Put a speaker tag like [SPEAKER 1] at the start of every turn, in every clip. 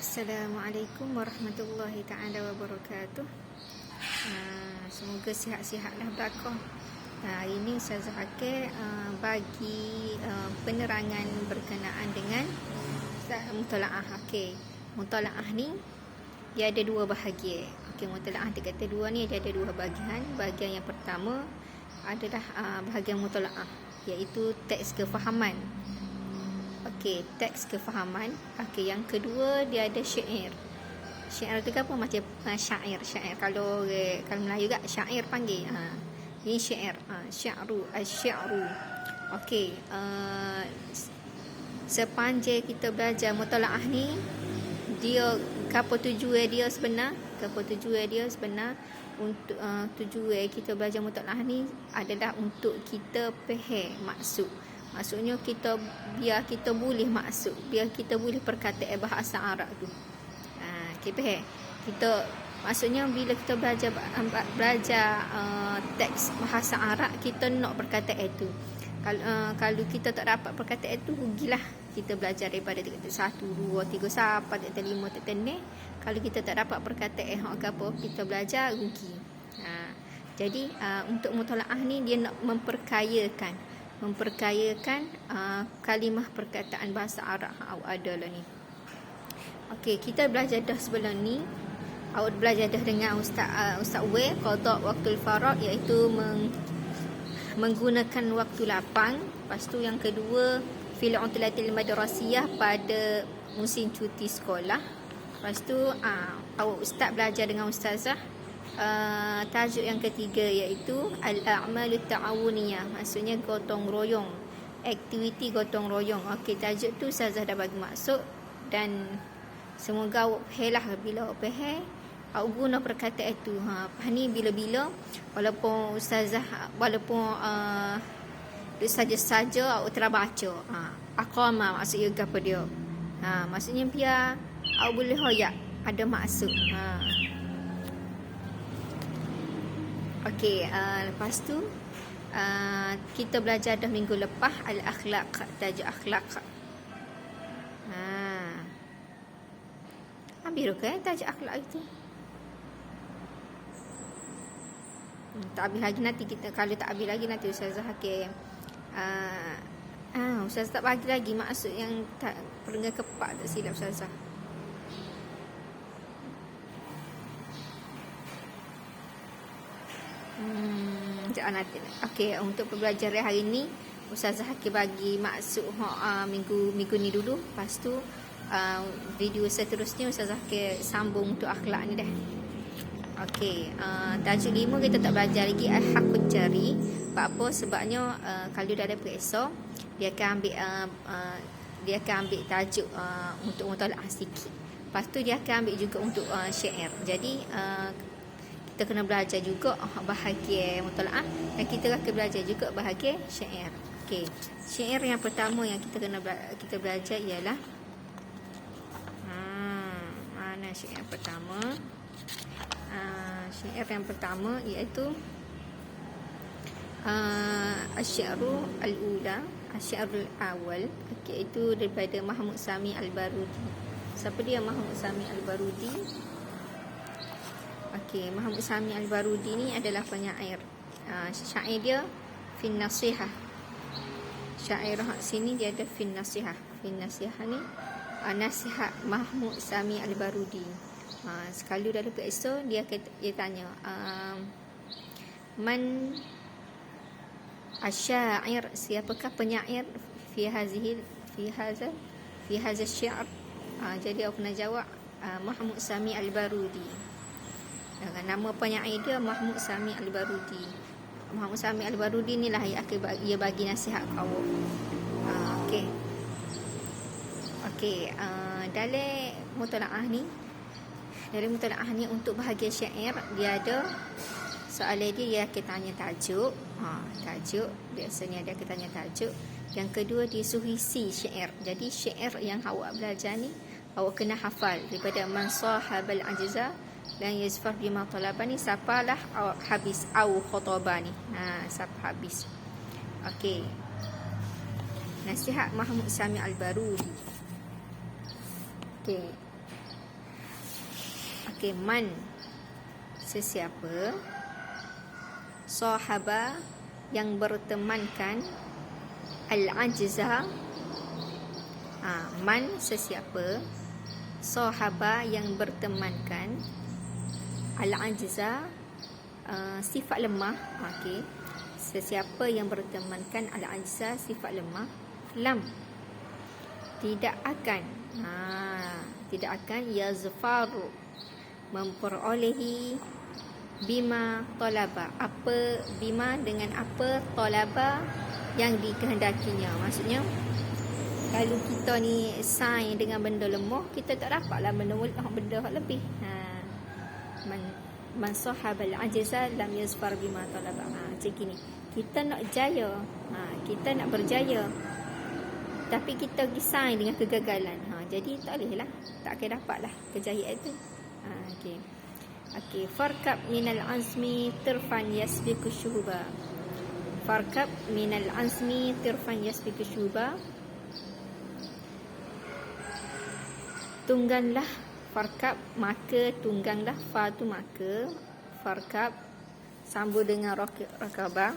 [SPEAKER 1] Assalamualaikum warahmatullahi ta'ala wabarakatuh. Semoga sihat-sihatlah belakang. Hari ini Ustazah Hakir bagi penerangan berkenaan dengan mutalaah. Mutalaah ni dia ada dua bahagian. Mutalaah kata dua ni dia ada dua bahagian. Bahagian yang pertama adalah bahagian mutalaah, iaitu teks kefahaman. Teks kefahaman. Yang kedua dia ada syair. Syair tu apa? Macam syair. Kalau Melayu tak syair panggil. Ini syair. Sya'ru, asy-sya'ru. Sepanjang kita belajar mutalaah ni, dia apa tujuan dia sebenar? Untuk tujuan kita belajar mutalaah ni adalah untuk kita faham maksud. Maksudnya biar kita boleh maksud, biar kita boleh perkataan bahasa Arab tu. Maksudnya bila kita belajar teks bahasa Arab, kita nak perkataan tu. Kalau kita tak dapat perkataan tu, rugilah kita belajar daripada 1, 2, 3 sampai 5, 6. Kalau kita tak dapat perkataan apa kita belajar, rugi. Jadi untuk mutalaah ni dia nak memperkayakan kalimah perkataan bahasa Arab ada lah ni. Kita belajar dah sebelum ni. Awak belajar dah dengan Ustaz Wei qada waktul farad, iaitu menggunakan waktu lapang. Lepas tu yang kedua fil utlatil madrasiyah, pada musim cuti sekolah. Lepas tu awak ustaz belajar dengan ustazah tajuk yang ketiga, iaitu al-a'malut ta'awuniyah, maksudnya gotong royong, aktiviti gotong royong. Tajuk tu ustazah dah bagi maksud, dan semoga awak faham lah. Bila awak faham, awak guna perkataan tu. Ni bila-bila walaupun saja awak terbaca aqama, maksudnya apa dia. Maksudnya biar awak boleh hoyak ada maksud. Lepas tu kita belajar dah minggu lepas al-akhlaq, tajuk akhlaq. Habis ke tajuk akhlaq itu? Tak habis lagi nanti kita. Kalau tak habis lagi nanti Ustazah Hakir Ustazah tak bagi lagi maksud yang tak perenggan kepak, tak silap Ustazah. Untuk pembelajaran hari ni Ustazah Hakir bagi maksud minggu ni dulu. Lepas tu video seterusnya Ustazah Hakir sambung untuk akhlak ni dah. Tajuk 5 kita tak belajar lagi, al-haqqul jari. Apa? Sebabnya kalau dah ada periksa, dia akan ambil tajuk untuk mutalaah sikit. Lepas tu dia akan ambil juga untuk syair. Jadi kita kena belajar juga bahagian mutalaah, dan kita akan belajar juga bahagian syair. Syair yang pertama yang kita belajar ialah mana syair yang pertama? Syair yang pertama iaitu Asy-Syi'ru al-Ula, Asy-Syi'rul Awal. Itu daripada Mahmud Sami Al-Barudi. Siapa dia Mahmud Sami Al-Barudi? Mahmud Sami Al-Barudi ni adalah penyair. Syair dia fin nasihah. Syair sini dia ada fin nasihah. Fin nasihah ni nasihat Mahmud Sami Al-Barudi. Sekali dah ada periksa, dia tanya man asyair, siapakah penyair fi hadza syair. Jadi aku nak jawab Mahmud Sami Al-Barudi. Nama penyair dia Mahmud Sami Al-Barudi. Mahmud Sami Al-Barudi ni lah ia bagi nasihat kau. Dalam mutalaah ni untuk bahagian syair, dia ada soalan dia akan tanya tajuk. Tajuk biasanya dia akan tanya tajuk. Yang kedua dia suruh isi syair. Jadi syair yang awak belajar ni awak kena hafal daripada man sahabal ajza dan yazfar bima talabani, sapalah awak habis au khutabani. Siapa habis. Nasihat Mahmud Sami Al-Barudi. Okey, man sesiapa, sahaba yang bertemankan, al-ajza, man sesiapa, sahaba yang bertemankan, al-ajza sifat lemah. Okey, sesiapa yang bertemankan al-ajza sifat lemah, lam tidak akan yazfaru memperolehi bima talaba, apa bima dengan apa talaba yang dikehendakinya. Maksudnya kalau kita ni sign dengan benda lemah, kita tak dapatlah benda lebih. Man sahabal ajza lam yazfar bima talaba. Macam gini, kita nak jaya, kita nak berjaya, tapi kita pergi sign dengan kegagalan. Jadi tak boleh lah, tak akan dapat lah kejayaan itu. Okey, farkab minal azmi tirfan yasbiqu syuhuba. Farkab minal azmi tirfan yasbiqu syuhuba. Tungganlah, farkab maka, tungganlah, fa tu maka, farkab sambung dengan rakabah.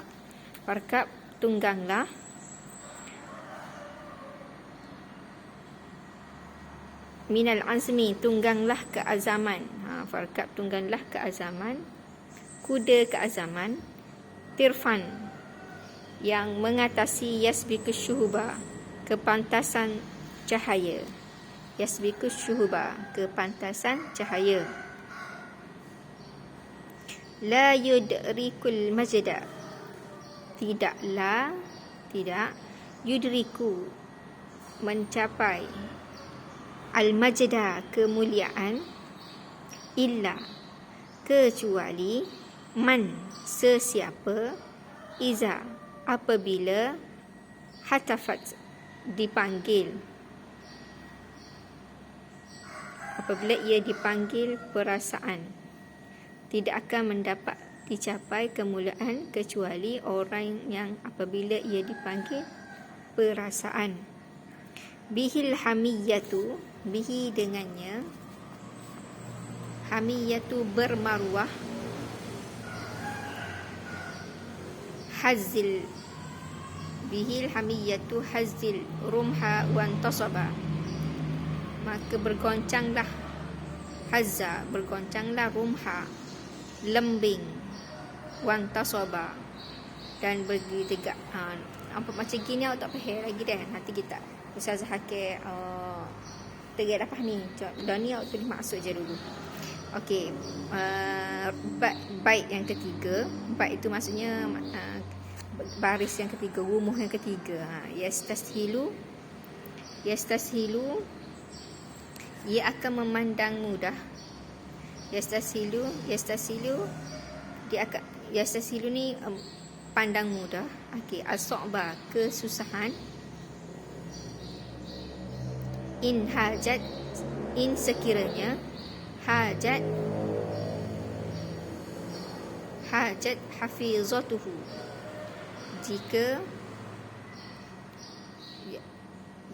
[SPEAKER 1] Farkab tungganlah, minal azmi tungganglah keazaman. Farkab tungganglah keazaman, kuda keazaman, tirfan yang mengatasi yasbiqu syuhuba kepantasan cahaya. Yasbiqu syuhuba kepantasan cahaya. La yudrikul majda, tidak yudriku mencapai al-majda kemuliaan, illa kecuali, man sesiapa, iza apabila, hatafat dipanggil, apabila ia dipanggil perasaan. Tidak akan mendapat dicapai kemuliaan kecuali orang yang apabila ia dipanggil perasaan. Bihil hamiyatu, bihi dengannya, hamiyatu bermaruah, hazil, bihil hamiyatu hazil rumha wan tasaba, maka bergoncanglah, hazza bergoncanglah, rumha lembing, wan tasaba dan bertegak. Apa macam gini awak tak faham lagi dah. Nanti kita Ustazah Hakir tegak dah faham ni. Dah ni awak tulis maksud je dulu. Okey, bait yang ketiga. Bait itu maksudnya baris yang ketiga, rumuh yang ketiga. Yastashilu, ia akan memandang mudah. Yastasilu dia akan, yastasilu ni pandang mudah. Okey, as-sa'ba kesusahan, in hajat, in sekiranya, hajat hafizatuhu, jika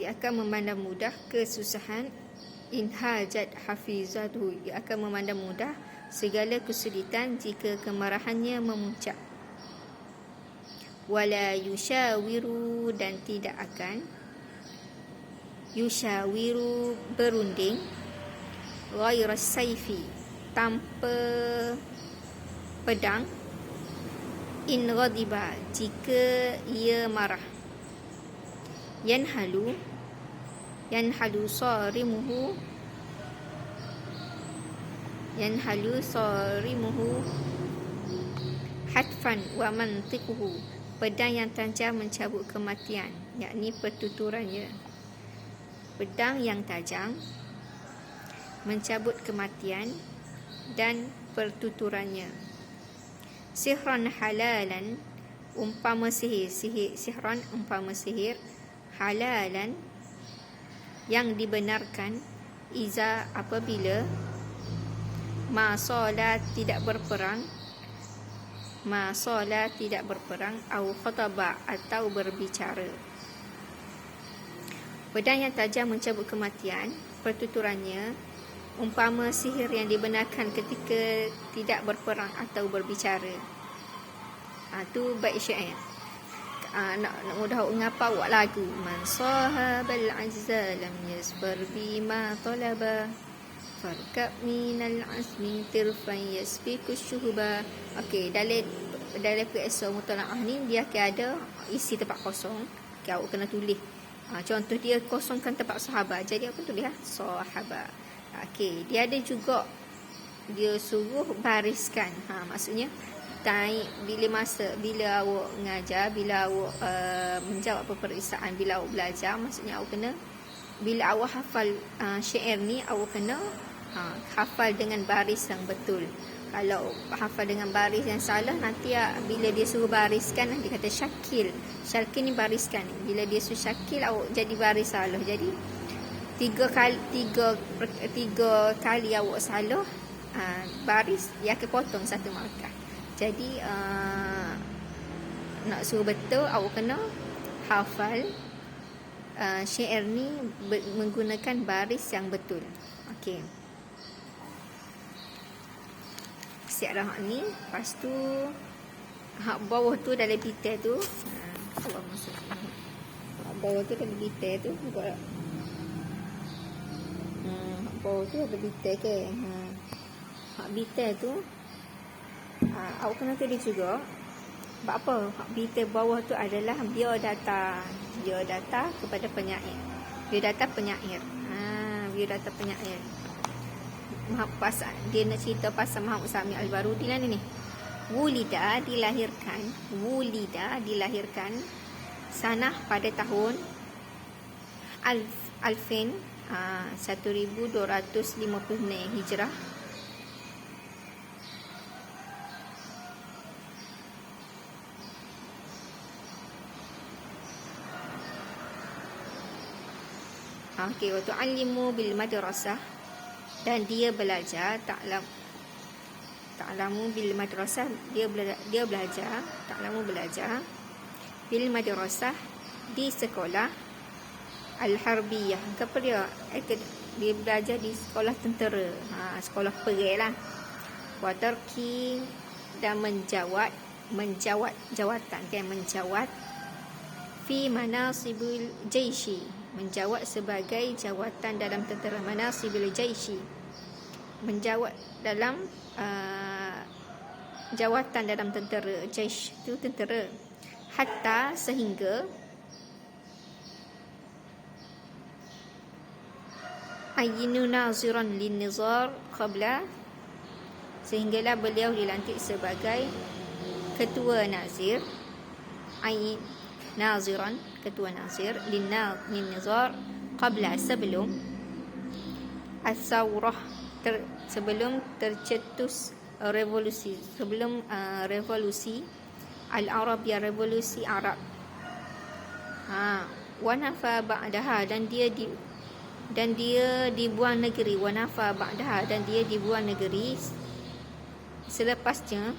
[SPEAKER 1] dia akan memandang mudah kesusahan, in hajat hafizatuhu, ia akan memandang mudah segala kesulitan jika kemarahannya memuncak. Wala yushawiru, dan tidak akan, yushawiru berunding, ghairas saifi tanpa pedang, in ghadiba jika ia marah, yanhalu sarimuhu, hatfan wa mantiquhu, pedang yang tajam mencabut kematian, yakni pertuturannya. Pedang yang tajam mencabut kematian dan pertuturannya. Sihran halalan, umpama sihir, sihran umpama sihir, halalan yang dibenarkan, iza apabila, masalah tidak berperang, au khataba atau berbicara. Pedang yang tajam mencabut kematian, pertuturannya umpama sihir yang dibenarkan ketika tidak berperang atau berbicara. Tu bait syair. Nak mudah ngapa awak lagu. Man sahabal azza lam yasfar bima talaba farkab minal azmi tirfan yasfiku syuhba. Okey, dalam PSO mutalaah ni dia akan ada isi tempat kosong. Okay, awak kena tulis. Contoh dia kosongkan tempat sahabat. Jadi aku tulis sahabat. Okey, dia ada juga dia suruh bariskan. Maksudnya bila awak mengajar, bila awak menjawab peperiksaan, bila awak belajar, maksudnya awak kena, bila awak hafal syair ni, awak kena hafal dengan baris yang betul. Kalau hafal dengan baris yang salah, nanti bila dia suruh bariskan, dia kata syakil ni bariskan. Bila dia suruh syakil, awak jadi baris salah. Jadi tiga kali awak salah baris, dia akan potong satu markah. Jadi nak suruh betul, awak kena hafal syair ni menggunakan baris yang betul. Okey, siap dah hak ni. Lepas tu hak bawah tu dalam pita tu, Allah masuk. Hak bawah tu dalam pita tu buka. Hak bawah tu ada pita ke? Hak pita tu awak kena tulis juga. Sebab apa? Hak pita bawah tu adalah biodata kepada penyair. Biodata penyair. Biodata penyair. Dia nak cerita pasal Muhammad Sami Al-Barudi lah ni. Wulida dilahirkan sanah pada tahun Alfin 1256 Hijrah. Okey, waktu alimu bil madrasah, dan dia belajar ta'lamu bil madrasah, dia belajar ta'lamu belajar bil madrasah, di sekolah al-harbiyah. Apa dia belajar di sekolah tentera, sekolah perang lah. Wa tarki, dan menjawat jawatan, kan, menjawat fi manasibul jaishi, menjawat sebagai jawatan dalam tentera. Manasibul jaishi, menjawat dalam jawatan dalam tentera. Jaish itu tentera. Hatta, sehingga ayyinu naziran lin nizar qabla, sehinggalah beliau dilantik sebagai ketua nazir. Ayyin naziran, ketua nazir, lin nizar qabla, sebelum as-sawrah, sebelum tercetus revolusi, sebelum revolusi al-Arabiyah, revolusi Arab. Wa nafa ba'daha, dan dia dibuang negeri. Wa nafa ba'daha, dan dia dibuang negeri selepasnya.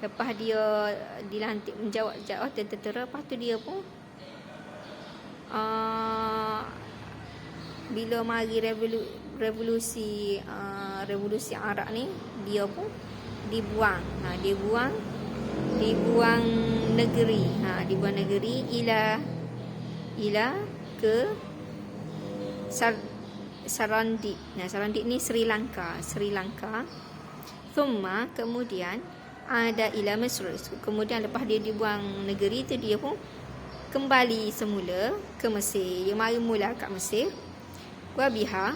[SPEAKER 1] Lepas dia dilantik menjawab jawatan tentera, lepas tu dia pun bila mari revolusi Arab ni, dia pun dibuang negeri. Dibuang negeri ila ke Sarandip. Sarandip ni Sri Lanka. Thumma, kemudian ada ila Mesir, kemudian lepas dia dibuang negeri tu, dia pun kembali semula ke Mesir. Dia mari mula kat Mesir. Wabiha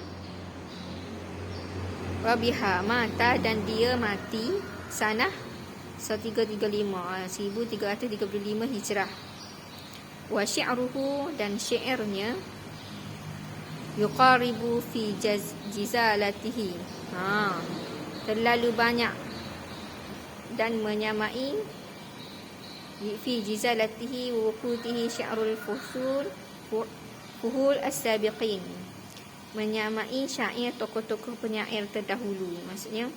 [SPEAKER 1] mata, dan dia mati sanah 1335 Hijrah. Wa syi'ruhu, dan syairnya yuqaribu fi jizalatihi, terlalu banyak dan menyamai fi jizalatihi wa wufutihi syi'rul fuhul as-sabiqin, menyamai syair tokoh-tokoh penyair terdahulu. Maksudnya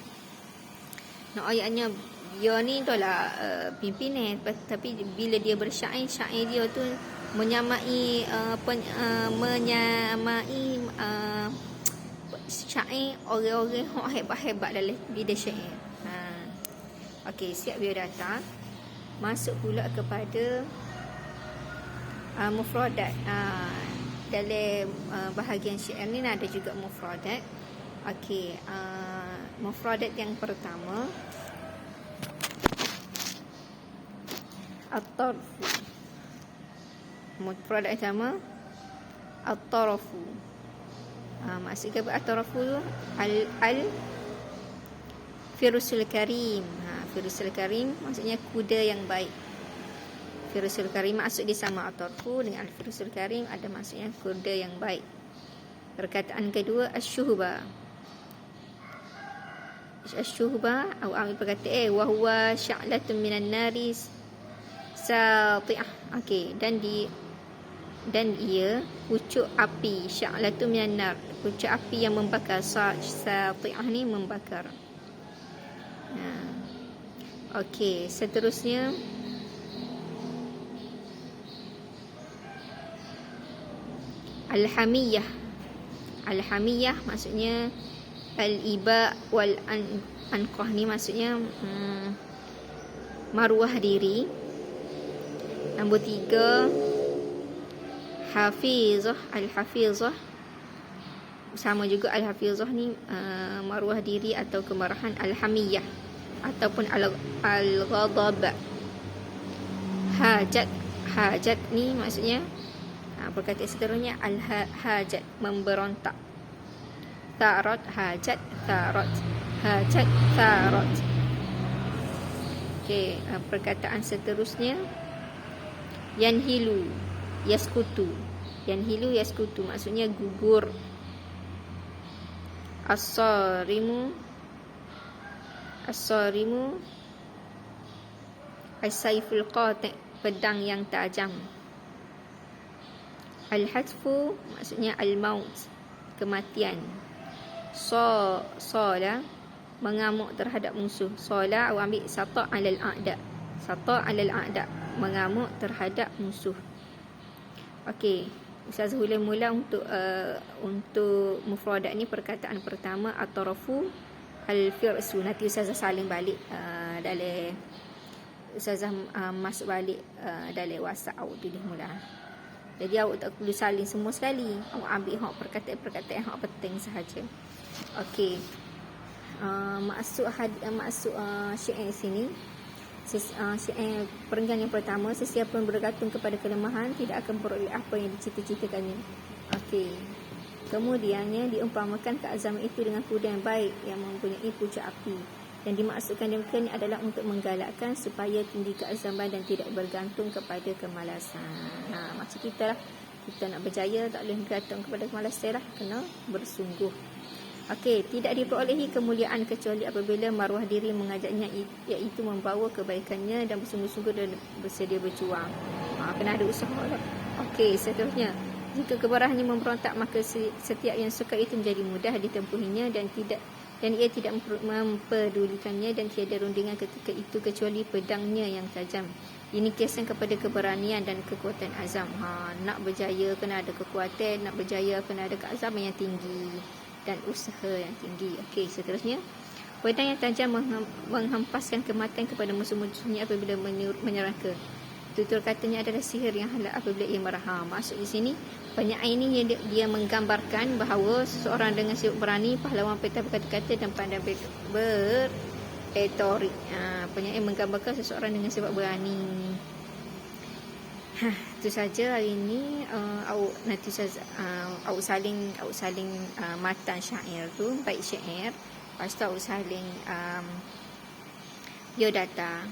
[SPEAKER 1] nak ayatnya dia ni itulah pimpinan, tapi bila dia bersyair, syair dia tu menyamai syair orang-orang hok hebat-hebat dalam bidang syair. Okey, siap biodata. Masuk pula kepada mufradat. Dalam bahagian syair ni ada juga mufradat. Okey, mufradat yang pertama at-tarfu. Mufradat pertama at-tarfu. Maksudnya at-tarfu Firusul Karim. Firusul Karim maksudnya kuda yang baik. Firusul Karim maksud dia sama at-tarfu dengan al-Firusul Karim, ada maksudnya kuda yang baik. Perkataan kedua asy-syuhba. Asy-syuhba atau ambil perkataan wa huwa sya'latun minan nari sati'ah. Okey, dan ia pucuk api, sya'latun minan nar, pucuk api yang membakar. Sati'ah ni membakar. Okey, seterusnya al-hamiyah. Al-hamiyah maksudnya al-iba wal anqah ni maksudnya maruah diri. Nombor 3 hafizah. Al-hafizah sama juga al-hafizah ni maruah diri atau kemarahan. Al-hamiyah ataupun al-ghadab. Hajat ni maksudnya perkataan seterusnya al-hajat, memberontak. Tharat, hajat, tharat. Hajat, tharat. Okey, perkataan seterusnya yanhilu, yaskutu. Yanhilu, yaskutu maksudnya gugur. As-sarimu as-saiful qati', pedang yang tajam. Al-hatfu maksudnya al-maut, kematian. Sala, mengamuk terhadap musuh. Sala awak ambil sata' alal a'da. Sata' alal a'da, mengamuk terhadap musuh. Okey, Ustaz mula untuk mufradat ni perkataan pertama at-tarafu al-firsu. Nanti Ustazah saling balik dalam Ustazah masuk balik dalam WhatsApp awak tulis mula. Jadi awak tak perlu salin semua sekali. Awak ambil hak perkataan hak penting sahaja. Okey. Masuk syair sini. Syair perenggan yang pertama, sesiapa yang bergantung kepada kelemahan tidak akan beroleh apa yang dicita-citakannya. Okey. Kemudiannya diumpamakan keazaman itu dengan kuda yang baik yang mempunyai pucuk api. Yang dimaksudkan demikian adalah untuk menggalakkan supaya tinggi keazaman dan tidak bergantung kepada kemalasan. Maksud kita lah, kita nak berjaya tak boleh bergantung kepada kemalasan lah, kena bersungguh. Okey, tidak diperolehi kemuliaan kecuali apabila maruah diri mengajaknya, iaitu membawa kebaikannya dan bersungguh-sungguh dan bersedia berjuang. Kena ada usaha lah. Okey, seterusnya, jika kemarahannya memberontak, maka setiap yang suka itu menjadi mudah ditempuhinya dan ia tidak mempedulikannya dan tiada rundingan ketika itu kecuali pedangnya yang tajam. Ini kiasan kepada keberanian dan kekuatan azam. Nak berjaya kena ada kekuatan, nak berjaya kena ada keazaman yang tinggi dan usaha yang tinggi. Okey, seterusnya, pedang yang tajam menghempaskan kematian kepada musuh-musuhnya apabila menyerangka. Tutur katanya adalah sihir yang halal apabila ia marah. Maksud di sini, penyair ini dia menggambarkan bahawa seseorang dengan sifat berani, pahlawan peta berkata-kata dan pandai berretorik. Penyair menggambarkan seseorang dengan sifat berani. Itu saja hari ini. Nanti awak saling matan syair tu, baik syair. Lepas tu awak saling biodata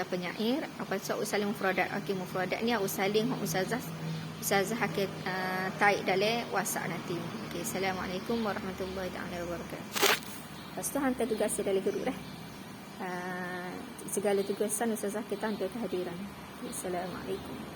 [SPEAKER 1] penyair. Lepas tu awak saling mufradat. Okey, mufradat ni awak saling Ustazah akan taik dalam WhatsApp nanti. Okey, Assalamualaikum warahmatullahi wabarakatuh. Lepas tu hantar tugas dalam grup dah. Segala tugasan Ustazah kita hantar kehadiran. Assalamualaikum.